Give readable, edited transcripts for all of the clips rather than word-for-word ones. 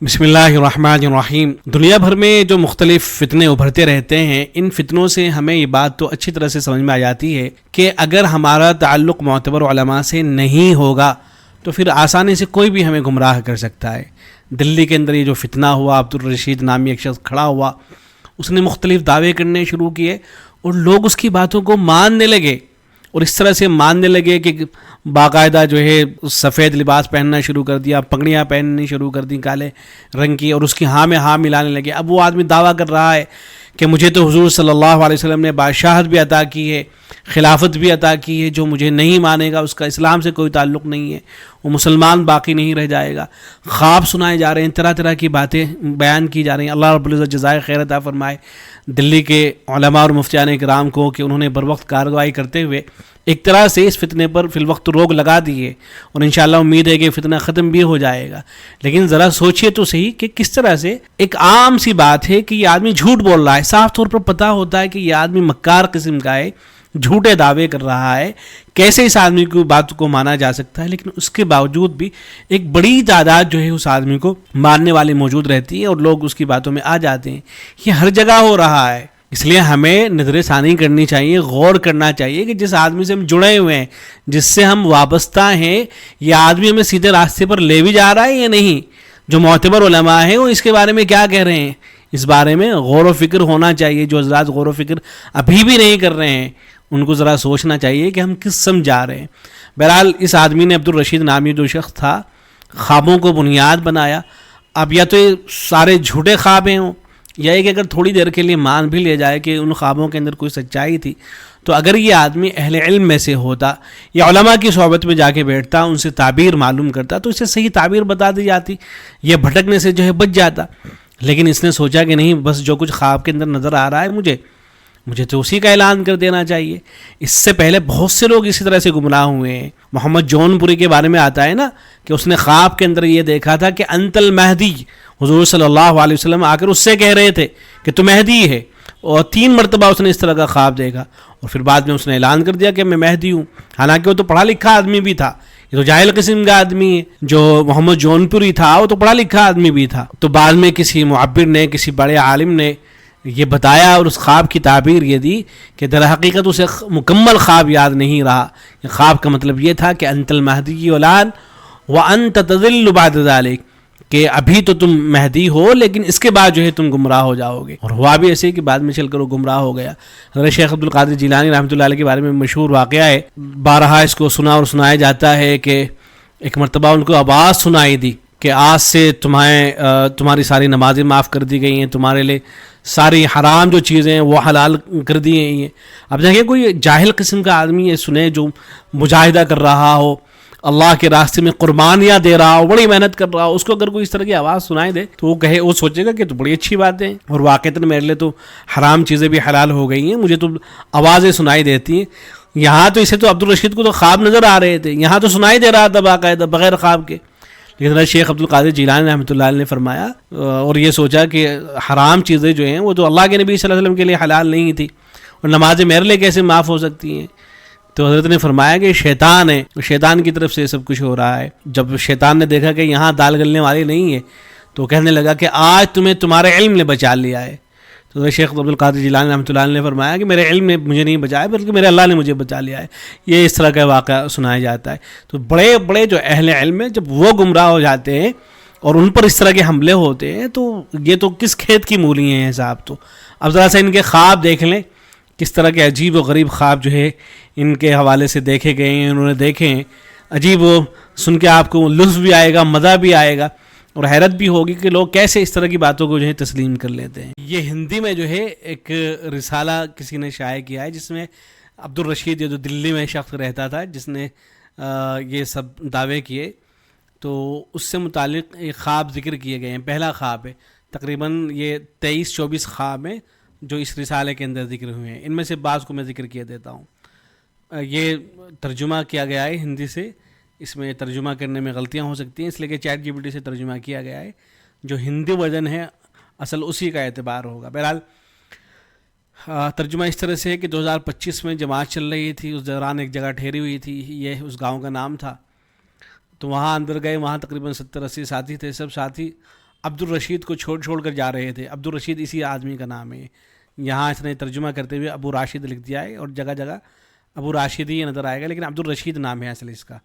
بسم اللہ الرحمن الرحیم۔ دنیا بھر میں جو مختلف فتنے ابھرتے رہتے ہیں، ان فتنوں سے ہمیں یہ بات تو اچھی طرح سے سمجھ میں آ جاتی ہے کہ اگر ہمارا تعلق معتبر علماء سے نہیں ہوگا تو پھر آسانی سے کوئی بھی ہمیں گمراہ کر سکتا ہے۔ دلی کے اندر یہ جو فتنہ ہوا، عبدالرشید نامی ایک شخص کھڑا ہوا، اس نے مختلف دعوے کرنے شروع کیے اور لوگ اس کی باتوں کو ماننے لگے، اور اس طرح سے ماننے لگے کہ باقاعدہ جو ہے سفید لباس پہننا شروع کر دیا، پگڑیاں پہننی شروع کر دیں کالے رنگ کی، اور اس کی ہاں میں ہاں ملانے لگے۔ اب وہ آدمی دعویٰ کر رہا ہے کہ مجھے تو حضور صلی اللہ علیہ وسلم نے بادشاہت بھی عطا کی ہے، خلافت بھی عطا کی ہے، جو مجھے نہیں مانے گا اس کا اسلام سے کوئی تعلق نہیں ہے، وہ مسلمان باقی نہیں رہ جائے گا۔ خواب سنائے جا رہے ہیں، طرح طرح کی باتیں بیان کی جا رہی ہیں۔ اللہ رب العزت جزائے خیر عطا فرمائے دلی کے علماء اور مفتیان کرام کو کہ انہوں نے بروقت کارروائی کرتے ہوئے ایک طرح سے اس فتنے پر فی الوقت روک لگا دی ہے، اور انشاءاللہ امید ہے کہ فتنہ ختم بھی ہو جائے گا۔ لیکن ذرا سوچئے تو صحیح کہ کس طرح سے ایک عام سی بات ہے کہ یہ آدمی جھوٹ بول رہا ہے، صاف طور پر پتہ ہوتا ہے کہ یہ آدمی مکار قسم کا ہے، جھوٹے دعوے کر رہا ہے، کیسے اس آدمی کی بات کو مانا جا سکتا ہے؟ لیکن اس کے باوجود بھی ایک بڑی تعداد جو ہے اس آدمی کو ماننے والے موجود رہتی ہے اور لوگ اس کی باتوں میں آ جاتے ہیں۔ یہ ہر جگہ ہو رہا ہے، اس لیے ہمیں نظر ثانی کرنی چاہیے، غور کرنا چاہیے کہ جس آدمی سے ہم جڑے ہوئے ہیں، جس سے ہم وابستہ ہیں، یہ آدمی ہمیں سیدھے راستے پر لے بھی جا رہا ہے یا نہیں۔ جو معتبر علماء ہیں وہ اس کے بارے میں کیا کہہ رہے ہیں، اس بارے میں غور و فکر ہونا چاہیے۔ جو حضرات غور و فکر ابھی بھی نہیں کر رہے ہیں ان کو ذرا سوچنا چاہیے کہ ہم کس سمجھ جا رہے ہیں۔ بہرحال اس آدمی نے، عبدالرشید نامی جو شخص تھا، خوابوں کو بنیاد بنایا۔ اب یا تو یہ سارے جھوٹے خواب ہیں ہوں، یا ایک اگر تھوڑی دیر کے لیے مان بھی لے جائے کہ ان خوابوں کے اندر کوئی سچائی تھی، تو اگر یہ آدمی اہل علم میں سے ہوتا یا علماء کی صحبت میں جا کے بیٹھتا، ان سے تعبیر معلوم کرتا تو اسے صحیح تعبیر بتا دی جاتی، یہ بھٹکنے سے جو ہے بچ جاتا۔ لیکن اس نے سوچا کہ نہیں، بس جو کچھ خواب کے اندر نظر آ رہا ہے مجھے تو اسی کا اعلان کر دینا چاہیے۔ اس سے پہلے بہت سے لوگ اسی طرح سے گمراہ ہوئے ہیں۔ محمد جون پوری کے بارے میں آتا ہے نا کہ اس نے خواب کے اندر یہ دیکھا تھا کہ انت المہدی، حضور صلی اللہ علیہ وسلم آ کر اس سے کہہ رہے تھے کہ تو مہدی ہے، اور 3 مرتبہ اس نے اس طرح کا خواب دیکھا، اور پھر بعد میں اس نے اعلان کر دیا کہ میں مہدی ہوں، حالانکہ وہ تو پڑھا لکھا آدمی بھی تھا۔ یہ تو جاہل قسم کا آدمی ہے جو محمد جون پوری تھا، وہ تو پڑھا لکھا آدمی بھی تھا۔ تو بعد میں کسی معبر نے، کسی بڑے عالم نے یہ بتایا اور اس خواب کی تعبیر یہ دی کہ در حقیقت اسے مکمل خواب یاد نہیں رہا۔ خواب کا مطلب یہ تھا کہ انت المہدی الان وانت تضل بعد ذلک، کہ ابھی تو تم مہدی ہو لیکن اس کے بعد جو ہے تم گمراہ ہو جاؤ گے۔ اور ہوا بھی ایسے کہ بعد میں چل کر وہ گمراہ ہو گیا۔ حضرت شیخ عبدالقادر جیلانی رحمۃ اللہ علیہ کے بارے میں مشہور واقعہ ہے، بارہا اس کو سنا اور سنایا جاتا ہے کہ ایک مرتبہ ان کو آواز سنائی دی کہ آج سے تمہاری ساری نمازیں معاف کر دی گئی ہیں، تمہارے لیے ساری حرام جو چیزیں ہیں وہ حلال کر دی گئی ہیں۔ اب دیکھیں کوئی جاہل قسم کا آدمی یہ سنے جو مجاہدہ کر رہا ہو، اللہ کے راستے میں قربانیاں دے رہا ہو، بڑی محنت کر رہا ہو، اس کو اگر کوئی اس طرح کی آواز سنائی دے تو وہ سوچے گا کہ تو بڑی اچھی بات ہے، اور واقعتاً میرے لیے تو حرام چیزیں بھی حلال ہو گئی ہیں، مجھے تو آوازیں سنائی دیتی ہیں۔ یہاں تو اسے تو عبدالرشید کو تو خواب نظر آ رہے تھے، یہاں تو سنائی دے رہا تھا باقاعدہ بغیر خواب کے۔ لیکن حضرت شیخ عبدالقادر جیلانی رحمۃ اللہ علیہ نے فرمایا اور یہ سوچا کہ حرام چیزیں جو ہیں وہ تو اللہ کے نبی صلی اللہ علیہ وسلم کے لیے حلال نہیں تھی، اور نمازیں میرے لیے کیسے معاف ہو سکتی ہیں؟ تو حضرت نے فرمایا کہ شیطان ہے، شیطان کی طرف سے سب کچھ ہو رہا ہے۔ جب شیطان نے دیکھا کہ یہاں دال گلنے والی نہیں ہے تو کہنے لگا کہ آج تمہیں تمہارے علم نے بچا لیا ہے۔ تو حضرت شیخ عبدالقادر جیلانی رحمۃ اللہ علیہ نے فرمایا کہ میرے علم نے مجھے نہیں بچایا بلکہ میرے اللہ نے مجھے بچا لیا ہے۔ یہ اس طرح کا واقعہ سنایا جاتا ہے۔ تو بڑے بڑے جو اہل علم ہیں جب وہ گمراہ ہو جاتے ہیں اور ان پر اس طرح کے حملے ہوتے ہیں تو یہ تو کس کھیت کی مولی ہیں صاحب۔ تو اب ذرا سا ان کے خواب دیکھ لیں، کس طرح کے عجیب و غریب خواب جو ہے ان کے حوالے سے دیکھے گئے ہیں، انہوں نے دیکھے ہیں۔ عجیب، وہ سن کے آپ کو لطف بھی آئے گا، مزہ بھی آئے گا، اور حیرت بھی ہوگی کہ لوگ کیسے اس طرح کی باتوں کو جو ہے تسلیم کر لیتے ہیں۔ یہ ہندی میں جو ہے ایک رسالہ کسی نے شائع کیا ہے جس میں عبدالرشید جو دلی میں شخص رہتا تھا جس نے یہ سب دعوے کیے، تو اس سے متعلق ایک خواب ذکر کیے گئے ہیں۔ پہلا خواب ہے، تقریباً یہ 23-24 خواب ہیں جو اس رسالے کے اندر ذکر ہوئے ہیں۔ ان میں سے بعض کو میں ذکر کیے دیتا ہوں۔ یہ ترجمہ کیا گیا ہے ہندی سے، اس میں ترجمہ کرنے میں غلطیاں ہو سکتی ہیں، اس لیے کہ چیٹ جی پی ٹی سے ترجمہ کیا گیا ہے۔ جو ہندی ورژن ہے اصل اسی کا اعتبار ہوگا۔ بہرحال ترجمہ اس طرح سے ہے کہ 2025 میں جماعت چل رہی تھی، اس دوران ایک جگہ ٹھہری ہوئی تھی، یہ اس گاؤں کا نام تھا۔ تو وہاں اندر گئے، وہاں تقریباً 70-80 ساتھی تھے، سب ساتھی عبد الرشید کو چھوڑ کر جا رہے تھے. عبد الرشید اسی آدمی کا نام ہے. یہاں اس نے ترجمہ کرتے ہوئے ابو راشد لکھ دیا ہے اور جگہ جگہ ابو راشد ہی نظر آئے گا, لیکن عبد الرشید نام ہے اصل اس کا.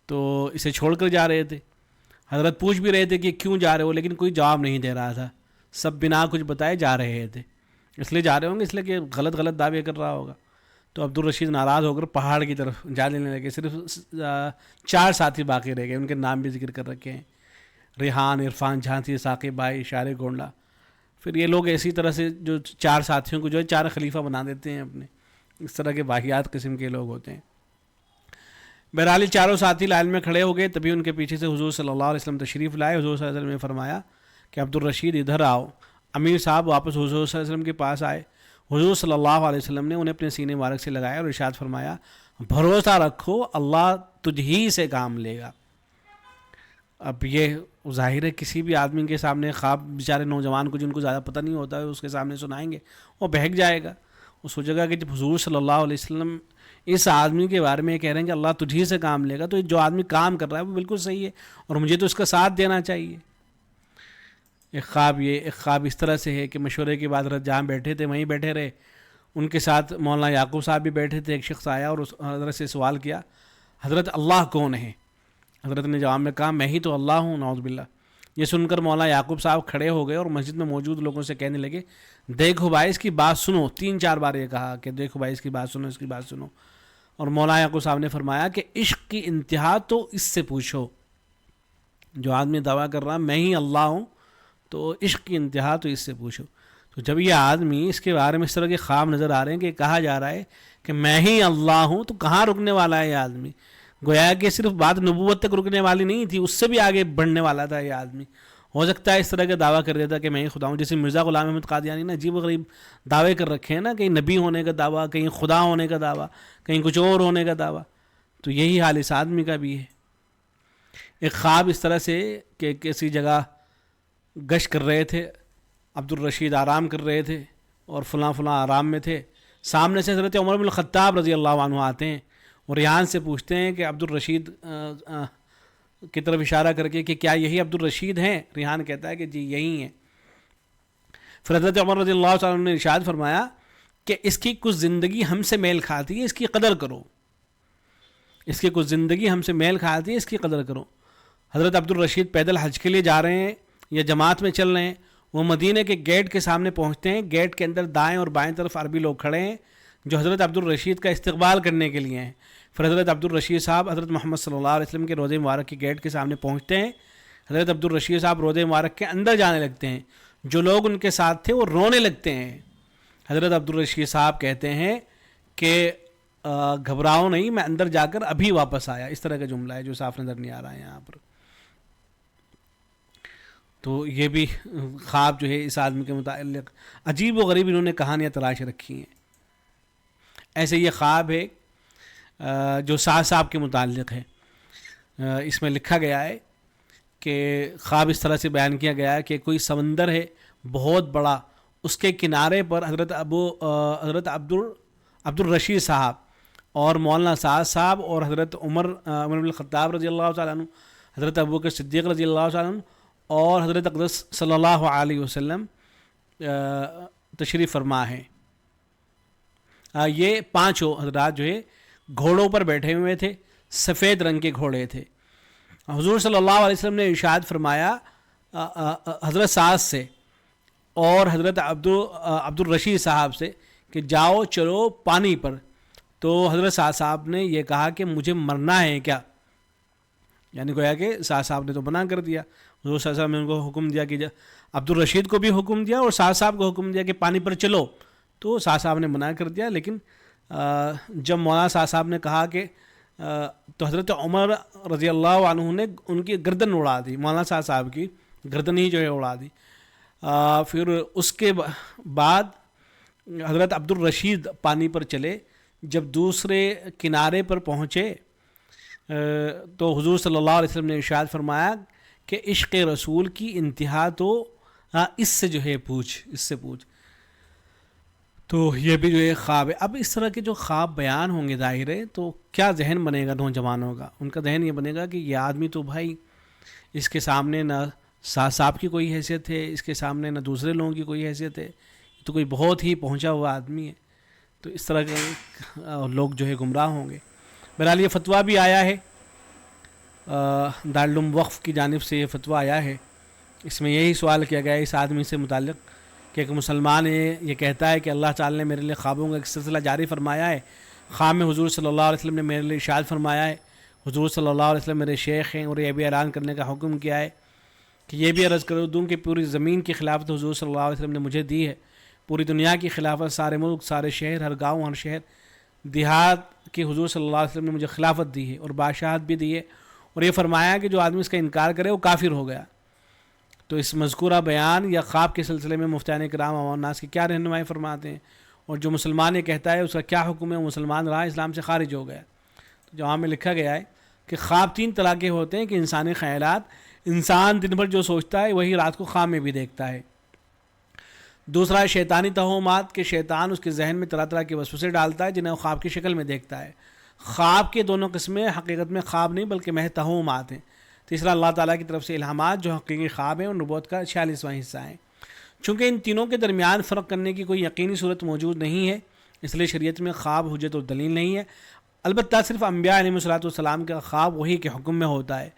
تو اسے چھوڑ کر جا رہے تھے. حضرت پوچھ بھی رہے تھے کہ کیوں جا رہے ہو, لیکن کوئی جواب نہیں دے رہا تھا. سب بنا کچھ بتائے جا رہے تھے. اس لیے جا رہے ہوں گے, اس لیے کہ غلط دعوے کر رہا ہوگا. تو عبد الرشید ناراض ہو کر پہاڑ کی طرف جانے لگے. صرف 4 ساتھی باقی رہ گئے, ان کے نام بھی ذکر کر رکھے ہیں, ریحان, عرفان, جھانسی, ثاقب بھائی, اشارِ گونڈہ. پھر یہ لوگ اسی طرح سے جو 4 ساتھیوں کو جو ہے 4 خلیفہ بنا دیتے ہیں اپنے. اس طرح کے واحیات قسم کے لوگ ہوتے ہیں. بہرحال 4 ساتھی لائن میں کھڑے ہو گئے. تبھی ان کے پیچھے سے حضور صلی اللہ علیہ وسلم تشریف لائے. حضور صلی اللہ علیہ وسلم نے فرمایا کہ عبد الرشید ادھر آؤ. امیر صاحب واپس حضور صلی اللہ علیہ وسلم کے پاس آئے. حضور صلی اللہ علیہ وسلم نے انہیں اپنے سینے مبارک سے لگایا اور ارشاد فرمایا, بھروسہ رکھو اللہ تجھ ہی سے کام لے گا. اب یہ ظاہر ہے کسی بھی آدمی کے سامنے خواب بیچارے نوجوان کو جن کو زیادہ پتہ نہیں ہوتا ہے اس کے سامنے سنائیں گے, وہ بہک جائے گا. وہ سوچے گا کہ جب حضور صلی اللہ علیہ وسلم اس آدمی کے بارے میں کہہ رہے ہیں کہ اللہ تجھ ہی سے کام لے گا, تو جو آدمی کام کر رہا ہے وہ بالکل صحیح ہے اور مجھے تو اس کا ساتھ دینا چاہیے. ایک خواب اس طرح سے ہے کہ مشورے کے بعد حضرت جہاں بیٹھے تھے وہیں بیٹھے رہے. ان کے ساتھ مولانا یعقوب صاحب بھی بیٹھے تھے. ایک شخص آیا اور اس حضرت سے سوال کیا, حضرت اللہ کون ہے؟ حضرت نے جواب میں کہا, میں ہی تو اللہ ہوں, نعوذ باللہ. یہ سن کر مولانا یعقوب صاحب کھڑے ہو گئے اور مسجد میں موجود لوگوں سے کہنے لگے, دیکھو بھائی اس کی بات سنو. 3-4 بار یہ کہا کہ دیکھو بھائی اس کی بات سنو, اس کی بات سنو. اور مولانا یعقوب صاحب نے فرمایا کہ عشق کی انتہا تو اس سے پوچھو. جو آدمی دعویٰ کر رہا میں ہی اللہ ہوں, تو عشق کی انتہا تو اس سے پوچھو. تو جب یہ آدمی اس کے بارے میں اس طرح کے خواب نظر آ رہے ہیں کہ کہا جا رہا ہے کہ میں ہی اللہ ہوں, تو کہاں رکنے والا ہے یہ آدمی؟ گویا کہ صرف بات نبوت تک رکنے والی نہیں تھی, اس سے بھی آگے بڑھنے والا تھا یہ آدمی. ہو سکتا ہے اس طرح کا دعویٰ کر دیتا کہ میں ہی خدا ہوں, جیسے مرزا غلام احمد قادیانی نے عجیب و غریب دعوے کر رکھے ہیں نا, کہیں نبی ہونے کا دعویٰ, کہیں خدا ہونے کا دعویٰ, کہیں کچھ اور ہونے کا دعویٰ. تو یہی حال اس آدمی کا بھی ہے. ایک خواب اس طرح سے کہ کسی جگہ گشت کر رہے تھے, عبد الرشید آرام کر رہے تھے اور فلاں آرام میں تھے. سامنے سے حضرت عمر بن الخطاب رضی اللہ عنہ آتے ہیں اور ریحان سے پوچھتے ہیں کہ عبد الرشید کی طرف اشارہ کر کے کہ کیا یہی عبد الرشید ہیں؟ ریحان کہتا ہے کہ جی یہی ہیں. پھر حضرت عمر رضی اللہ عنہ نے ارشاد فرمایا کہ اس کی کچھ زندگی ہم سے میل کھاتی ہے, اس کی قدر کرو. اس کی کچھ زندگی ہم سے میل کھاتی ہے, اس کی قدر کرو. حضرت عبد الرشید پیدل حج کے لیے جا رہے ہیں یا جماعت میں چل رہے ہیں. وہ مدینے کے گیٹ کے سامنے پہنچتے ہیں. گیٹ کے اندر دائیں اور بائیں طرف عربی لوگ کھڑے ہیں جو حضرت عبد الرشید کا استقبال کرنے کے لیے ہیں. پھر حضرت عبد الرشید صاحب حضرت محمد صلی اللہ علیہ وسلم کے روضہ مبارک کے گیٹ کے سامنے پہنچتے ہیں. حضرت عبد الرشید صاحب روضہ مبارک کے اندر جانے لگتے ہیں. جو لوگ ان کے ساتھ تھے وہ رونے لگتے ہیں. حضرت عبد الرشید صاحب کہتے ہیں کہ گھبراؤ نہیں, میں اندر جا کر ابھی واپس آیا. اس طرح کا جملہ ہے جو صاف نظر نہیں آ رہا ہے یہاں پر. تو یہ بھی خواب جو ہے اس آدمی کے متعلق عجیب و غریب انہوں نے کہانیاں تلاش رکھی ہیں. ایسے یہ خواب ہے جو سعد صاحب کے متعلق ہے. اس میں لکھا گیا ہے کہ خواب اس طرح سے بیان کیا گیا ہے کہ کوئی سمندر ہے بہت بڑا, اس کے کنارے پر حضرت عبد الرشید صاحب اور مولانا سعد صاحب اور حضرت عمر بن الخطاب رضی اللہ تعالیٰ عنہ, حضرت ابوبکر صدیق رضی اللہ تعالیٰ عنہ اور حضرت اقدس صلی اللہ علیہ وسلم تشریف فرما ہے. یہ 5 حضرات جو ہے گھوڑوں پر بیٹھے ہوئے تھے, سفید رنگ کے گھوڑے تھے. حضور صلی اللہ علیہ وسلم نے ارشاد فرمایا حضرت سعد سے اور حضرت عبد الرشید صاحب سے کہ جاؤ چلو پانی پر. تو حضرت سعد صاحب نے یہ کہا کہ مجھے مرنا ہے کیا؟ یعنی گویا کہ سعد صاحب نے تو منع کر دیا. حضور صلی اللہ علیہ وسلم نے ان کو حکم دیا کہ عبد الرشید کو بھی حکم دیا اور سعد صاحب کو حکم دیا کہ پانی پر چلو. تو سعد صاحب نے منع کر دیا. لیکن جب مولانا سعد صاحب نے کہا کہ تو حضرت عمر رضی اللہ عنہ نے ان کی گردن اڑا دی, مولانا سعد صاحب کی گردن ہی جو ہے اڑا دی. پھر اس کے بعد حضرت عبد الرشید پانی پر چلے. جب دوسرے کنارے پر پہنچے تو حضور صلی اللہ علیہ وسلم نے ارشاد فرمایا کہ عشق رسول کی انتہا تو اس سے جو ہے اس سے پوچھ. تو یہ بھی جو ہے خواب ہے. اب اس طرح کے جو خواب بیان ہوں گے ظاہر ہے تو کیا ذہن بنے گا نوجوانوں کا؟ ان کا ذہن یہ بنے گا کہ یہ آدمی تو بھائی اس کے سامنے نہ صاحب کی کوئی حیثیت ہے اس کے سامنے، نہ دوسرے لوگوں کی کوئی حیثیت ہے، یہ تو کوئی بہت ہی پہنچا ہوا آدمی ہے، تو اس طرح کے لوگ جو ہے گمراہ ہوں گے۔ بہرحال یہ فتویٰ بھی آیا ہے، دارالعلوم وقف کی جانب سے یہ فتویٰ آیا ہے، اس میں یہی سوال کیا گیا ہے اس آدمی سے متعلق کہ ایک مسلمان ہے، یہ کہتا ہے کہ اللہ تعالی نے میرے لیے خوابوں کا ایک سلسلہ جاری فرمایا ہے، خواب میں حضور صلی اللہ علیہ وسلم نے میرے لیے ارشاد فرمایا ہے، حضور صلی اللہ علیہ وسلم میرے شیخ ہیں اور یہ بھی اعلان کرنے کا حکم کیا ہے کہ یہ بھی عرض کرو دوں کہ پوری زمین کی خلافت حضور صلی اللہ علیہ وسلم نے مجھے دی ہے، پوری دنیا کی خلافت، سارے ملک، سارے شہر، ہر گاؤں، ہر شہر دیہات کی حضور صلی اللہ علیہ وسلم نے مجھے خلافت دی ہے اور بادشاہت بھی دی ہے، اور یہ فرمایا کہ جو آدمی اس کا انکار کرے وہ کافر ہو گیا۔ تو اس مذکورہ بیان یا خواب کے سلسلے میں مفتیان کرام عوام الناس کی کیا رہنمائی فرماتے ہیں، اور جو مسلمان یہ کہتا ہے اس کا کیا حکم ہے، وہ مسلمان رہا اسلام سے خارج ہو گیا۔ تو جواب میں لکھا گیا ہے کہ خواب 3 طرح کے ہوتے ہیں کہ انسانی خیالات، انسان دن بھر جو سوچتا ہے وہی رات کو خواب میں بھی دیکھتا ہے۔ دوسرا شیطانی توہمات کہ شیطان اس کے ذہن میں طرح طرح کے وسوسے ڈالتا ہے جنہیں وہ خواب کی شکل میں دیکھتا ہے۔ خواب کے دونوں قسمیں حقیقت میں خواب نہیں بلکہ محض توہمات ہیں۔ تیسرا اللہ تعالیٰ کی طرف سے الہامات جو حقیقی خواب ہیں اور نبوت کا 46واں حصہ ہیں۔ چونکہ ان تینوں کے درمیان فرق کرنے کی کوئی یقینی صورت موجود نہیں ہے، اس لیے شریعت میں خواب حجت اور دلیل نہیں ہے۔ البتہ صرف انبیاء علیہ السلام کا خواب وہی کے حکم میں ہوتا ہے،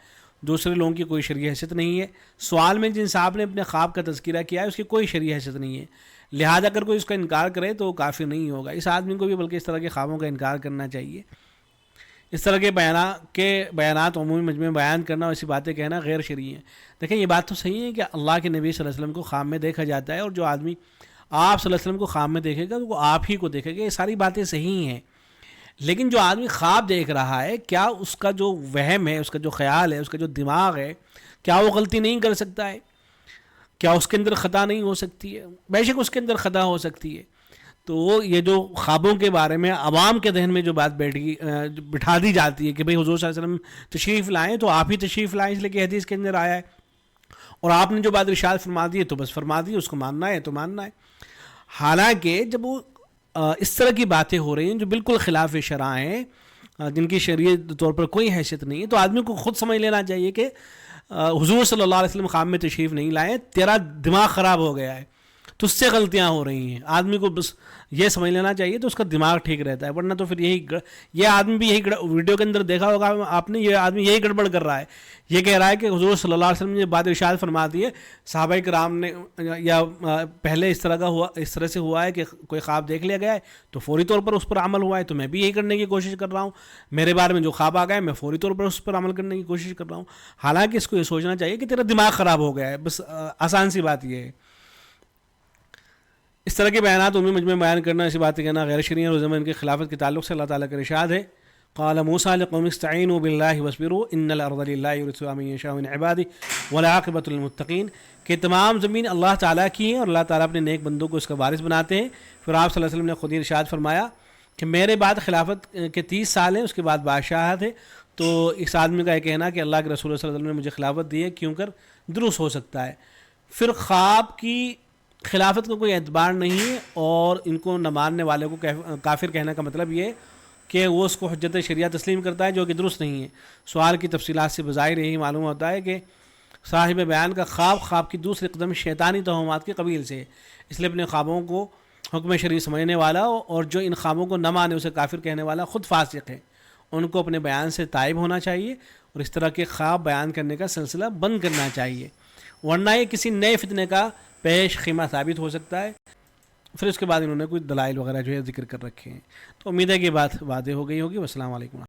دوسرے لوگوں کی کوئی شرعی حیثیت نہیں ہے۔ سوال میں جن صاحب نے اپنے خواب کا تذکرہ کیا ہے اس کی کوئی شرعی حیثیت نہیں ہے، لہذا اگر کوئی اس کا انکار کرے تو وہ کافر نہیں ہوگا۔ اس آدمی کو بھی بلکہ اس طرح کے خوابوں کا انکار کرنا چاہیے۔ اس طرح کے بیانات عمومی مجمع میں بیان کرنا اور ایسی باتیں کہنا غیر شرعی ہیں۔ دیکھیں یہ بات تو صحیح ہے کہ اللہ کے نبی صلی اللہ علیہ وسلم کو خواب میں دیکھا جاتا ہے، اور جو آدمی آپ صلی اللہ علیہ وسلم کو خواب میں دیکھے گا تو وہ آپ ہی کو دیکھے گا، یہ ساری باتیں صحیح ہیں۔ لیکن جو آدمی خواب دیکھ رہا ہے، کیا اس کا جو وہم ہے، اس کا جو خیال ہے، اس کا جو دماغ ہے، کیا وہ غلطی نہیں کر سکتا ہے؟ کیا اس کے اندر خطا نہیں ہو سکتی ہے؟ بے شک اس کے اندر خطا ہو سکتی ہے۔ تو یہ جو خوابوں کے بارے میں عوام کے ذہن میں جو بات بٹھا دی جاتی ہے کہ بھئی حضور صلی اللہ علیہ وسلم تشریف لائیں تو آپ ہی تشریف لائیں، اس لیے کہ حدیث کے اندر آیا ہے، اور آپ نے جو بات ارشاد فرما دی ہے تو بس فرما دی، اس کو ماننا ہے تو ماننا ہے۔ حالانکہ جب وہ اس طرح کی باتیں ہو رہی ہیں جو بالکل خلاف شرع ہیں، جن کی شرعی طور پر کوئی حیثیت نہیں ہے، تو آدمی کو خود سمجھ لینا چاہیے کہ حضور صلی اللہ علیہ وسلم خواب میں تشریف نہیں لائے، تیرا دماغ خراب ہو گیا ہے، تو اس سے غلطیاں ہو رہی ہیں۔ آدمی کو بس یہ سمجھ لینا چاہیے تو اس کا دماغ ٹھیک رہتا ہے، ورنہ تو پھر یہ آدمی بھی یہی ویڈیو کے اندر دیکھا ہوگا آپ نے، یہ آدمی یہی گڑبڑ کر رہا ہے، یہ کہہ رہا ہے کہ حضور صلی اللہ علیہ وسلم نے بات ارشاد فرما دی ہے، صحابہ کرام نے یا پہلے اس طرح سے ہوا ہے کہ کوئی خواب دیکھ لیا گیا ہے تو فوری طور پر اس پر عمل ہوا ہے، تو میں بھی یہی کرنے کی کوشش کر رہا ہوں، میرے بارے میں جو خواب آ گئے میں فوری طور پر اس پر عمل کرنے کی کوشش کر رہا ہوں۔ حالانکہ اس کو یہ سوچنا چاہیے کہ تیرا دماغ خراب ہو گیا ہے، بس آسان سی بات یہ ہے۔ اس طرح کے بیانات عمومی مجمع میں بیان کرنا، ایسی باتیں کہنا غیر شرعی اور زمین کی خلافت کے تعلق سے اللہ تعالیٰ کا ارشاد ہے، قال موسیٰ لقوم استعینوا باللہ واصبروا ان الارض للہ یورثها من یشاء من عباده والعاقبۃ للمتقین، کہ تمام زمین اللہ تعالیٰ کی ہیں اور اللہ تعالیٰ اپنے نیک بندوں کو اس کا وارث بناتے ہیں۔ پھر آپ صلی اللہ علیہ وسلم نے خود ارشاد فرمایا کہ میرے بعد خلافت کے 30 سال ہیں، اس کے بعد بادشاہت ہے۔ تو اس آدمی کا یہ کہنا کہ اللہ کے رسول صلی اللہ علیہ وسلم نے مجھے خلافت دی ہے کیوں کر درست ہو سکتا ہے۔ پھر خواب کی خلافت کو کوئی اعتبار نہیں ہے، اور ان کو نہ ماننے والے کو کافر کہنے کا مطلب یہ کہ وہ اس کو حجت شریعہ تسلیم کرتا ہے جو کہ درست نہیں ہے۔ سوال کی تفصیلات سے بظاہر یہی معلوم ہوتا ہے کہ صاحب بیان کا خواب کی دوسری قدم شیطانی توہمات کے قبیل سے ہے، اس لیے اپنے خوابوں کو حکم شرعی سمجھنے والا اور جو ان خوابوں کو نہ مانے اسے کافر کہنے والا خود فاسق ہے، ان کو اپنے بیان سے تائب ہونا چاہیے اور اس طرح کے خواب بیان کرنے کا سلسلہ بند کرنا چاہیے، ورنہ یہ کسی نئے فتنے کا پیش خیمہ ثابت ہو سکتا ہے۔ پھر اس کے بعد انہوں نے کوئی دلائل وغیرہ جو ہے ذکر کر رکھے ہیں۔ تو امید ہے کہ بات واضح ہو گئی ہوگی۔ والسلام علیکم۔